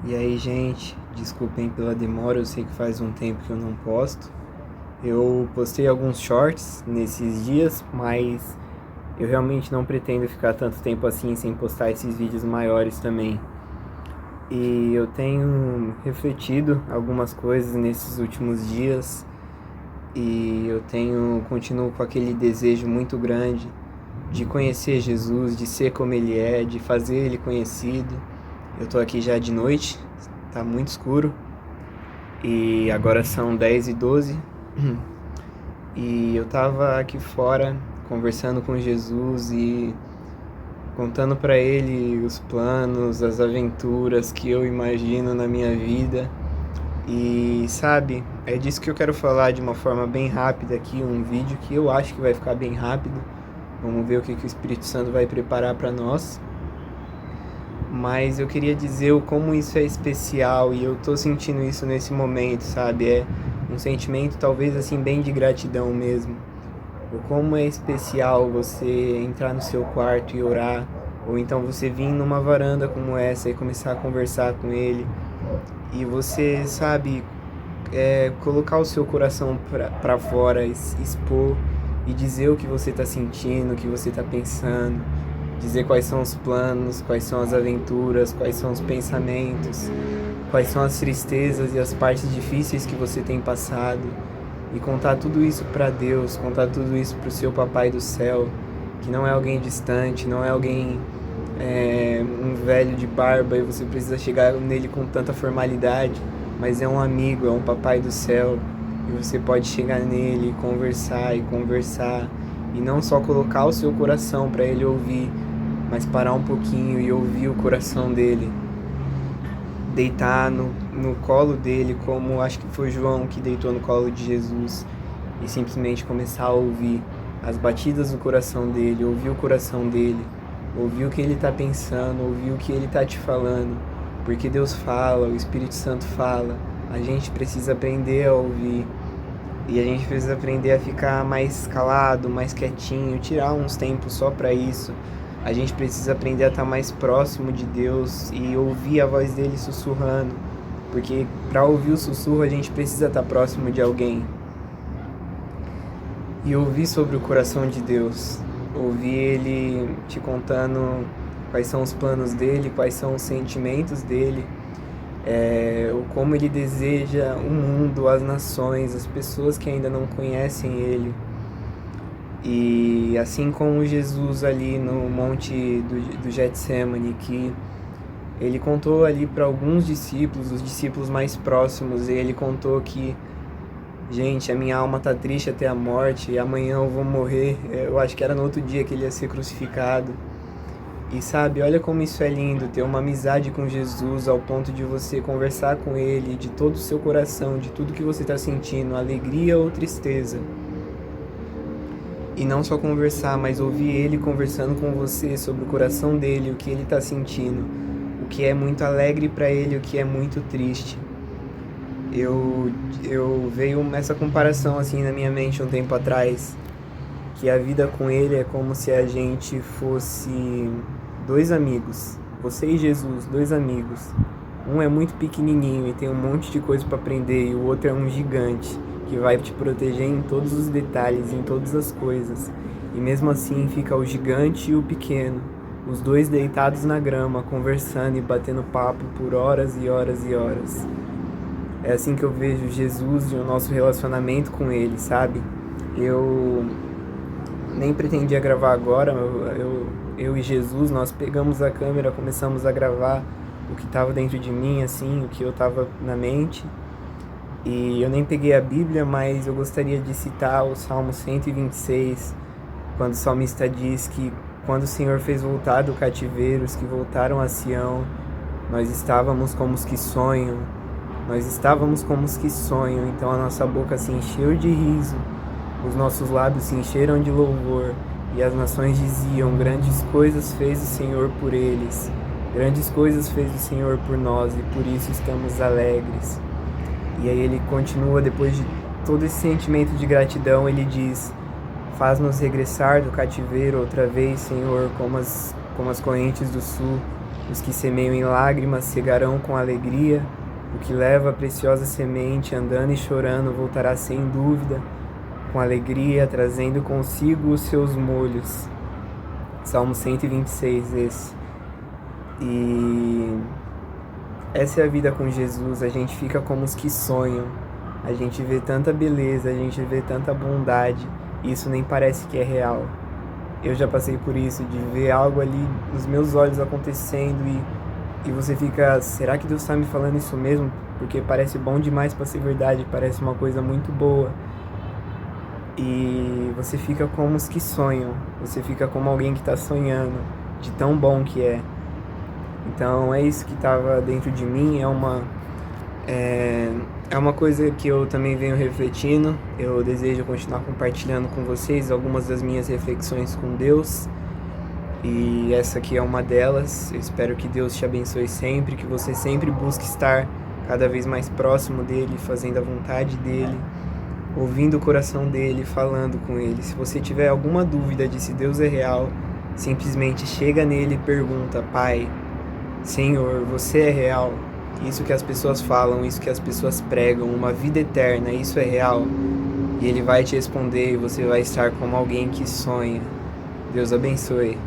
E aí, gente, desculpem pela demora, eu sei que faz um tempo que eu não posto. Eu postei alguns shorts nesses dias, mas eu realmente não pretendo ficar tanto tempo assim sem postar esses vídeos maiores também. E eu tenho refletido algumas coisas nesses últimos dias e continuo com aquele desejo muito grande de conhecer Jesus, de ser como Ele é, de fazer Ele conhecido. Eu tô aqui já de noite, tá muito escuro e agora são 10h12 e eu tava aqui fora conversando com Jesus e contando pra Ele os planos, as aventuras que eu imagino na minha vida. E sabe, é disso que eu quero falar de uma forma bem rápida aqui, um vídeo que eu acho que vai ficar bem rápido. Vamos ver o que o Espírito Santo vai preparar para nós. Mas eu queria dizer o como isso é especial e eu tô sentindo isso nesse momento, sabe? É um sentimento talvez assim bem de gratidão mesmo. O como é especial você entrar no seu quarto e orar, ou então você vir numa varanda como essa e começar a conversar com Ele. E você, sabe, colocar o seu coração pra fora, expor e dizer o que você tá sentindo, o que você tá pensando, dizer quais são os planos, quais são as aventuras, quais são os pensamentos, quais são as tristezas e as partes difíceis que você tem passado e contar tudo isso pra Deus, contar tudo isso pro seu papai do céu, que não é alguém distante, não é alguém um velho de barba e você precisa chegar nele com tanta formalidade, mas é um amigo, é um papai do céu e você pode chegar nele e conversar e não só colocar o seu coração para ele ouvir, mas parar um pouquinho e ouvir o coração dele, deitar no colo dele, como acho que foi João que deitou no colo de Jesus e simplesmente começar a ouvir as batidas do coração dele, ouvir o coração dele, ouvir o que ele está pensando, ouvir o que ele está te falando, porque Deus fala, o Espírito Santo fala, a gente precisa aprender a ouvir e a gente precisa aprender a ficar mais calado, mais quietinho, tirar uns tempos só para isso. A gente precisa aprender a estar mais próximo de Deus e ouvir a voz dele sussurrando, porque para ouvir o sussurro a gente precisa estar próximo de alguém. E ouvir sobre o coração de Deus, ouvir ele te contando quais são os planos dele, quais são os sentimentos dele, como ele deseja o mundo, as nações, as pessoas que ainda não conhecem ele. E assim como Jesus ali no monte do Getsemane, que ele contou ali para alguns discípulos, os discípulos mais próximos, e ele contou que, gente, a minha alma tá triste até a morte, e amanhã eu vou morrer. Eu acho que era no outro dia que ele ia ser crucificado. E sabe, olha como isso é lindo, ter uma amizade com Jesus ao ponto de você conversar com Ele de todo o seu coração, de tudo que você está sentindo, alegria ou tristeza. E não só conversar, mas ouvir Ele conversando com você sobre o coração dele, o que ele está sentindo, o que é muito alegre para ele, o que é muito triste. Eu veio essa comparação assim na minha mente um tempo atrás, que a vida com ele é como se a gente fosse dois amigos, você e Jesus, dois amigos. Um é muito pequenininho e tem um monte de coisa para aprender, e o outro é um gigante que vai te proteger em todos os detalhes, em todas as coisas. E mesmo assim fica o gigante e o pequeno, os dois deitados na grama, conversando e batendo papo por horas e horas e horas. É assim que eu vejo Jesus e o nosso relacionamento com ele, sabe? Eu nem pretendia gravar agora, eu e Jesus, nós pegamos a câmera, começamos a gravar o que estava dentro de mim, assim, o que eu estava na mente. E eu nem peguei a Bíblia, mas eu gostaria de citar o Salmo 126, quando o salmista diz que quando o Senhor fez voltar do cativeiro os que voltaram a Sião, nós estávamos como os que sonham, então a nossa boca se encheu de riso, os nossos lábios se encheram de louvor, e as nações diziam, grandes coisas fez o Senhor por eles, grandes coisas fez o Senhor por nós, e por isso estamos alegres. E aí ele continua, depois de todo esse sentimento de gratidão, ele diz, faz-nos regressar do cativeiro outra vez, Senhor, como as correntes do sul, Os que semeiam em lágrimas cegarão com alegria. O que leva a preciosa semente, andando e chorando, voltará sem dúvida, com alegria, trazendo consigo os seus molhos. Salmo 126, esse. E essa é a vida com Jesus. A gente fica como os que sonham. A gente vê tanta beleza, a gente vê tanta bondade. E isso nem parece que é real. Eu já passei por isso, de ver algo ali nos meus olhos acontecendo e você fica, será que Deus está me falando isso mesmo? Porque parece bom demais para ser verdade, parece uma coisa muito boa. E você fica como os que sonham, você fica como alguém que está sonhando, de tão bom que é. Então é isso que estava dentro de mim, é uma coisa que eu também venho refletindo. Eu desejo continuar compartilhando com vocês algumas das minhas reflexões com Deus. E essa aqui é uma delas. Eu espero que Deus te abençoe sempre, que você sempre busque estar cada vez mais próximo dEle, fazendo a vontade dEle, ouvindo o coração dEle, falando com Ele. Se você tiver alguma dúvida de se Deus é real, simplesmente chega nele e pergunta: Pai, Senhor, você é real? Isso que as pessoas falam, isso que as pessoas pregam, uma vida eterna, isso é real? E Ele vai te responder e você vai estar como alguém que sonha. Deus abençoe.